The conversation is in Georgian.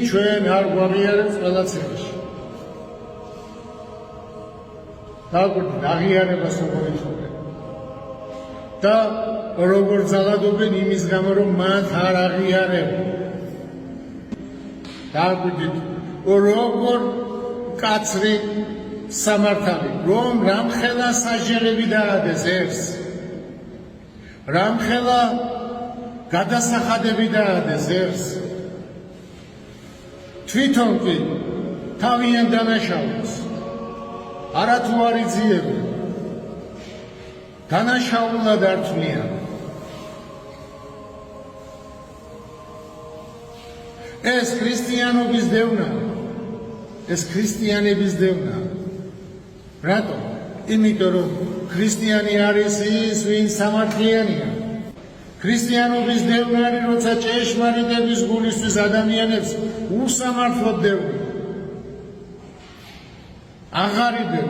ჩვენ არ გვაღიარებს ყველა წრეში. დაგვიწყდით აღიარებას როგორ იცოდნენ. და როგორ ძალადობენ იმის გამო, რომ მათ არ აღიარებენ. დაგვიწყდით როგორ კაცრი სამართალი, რომ რამხელა სასჯელები დაადეს ერს, რამხელა გადასახადები დაადეს ერს, თვითონ კი თავიანთ დანაშაულს არათუ არ იძიებენ, დანაშაულად არ თვლიან. ეს ქრისტიანობის დევნა, ეს ქრისტიანების დევნა. რატომ? იმიტომ რომ ქრისტიანი არის ის, ვინც სამართლიანია. ქრისტიანობის დევნა არის, როცა ჭეშმარიტების გულისთვის ადამიანებს უსამართლოდ დევნა. აღარიბენ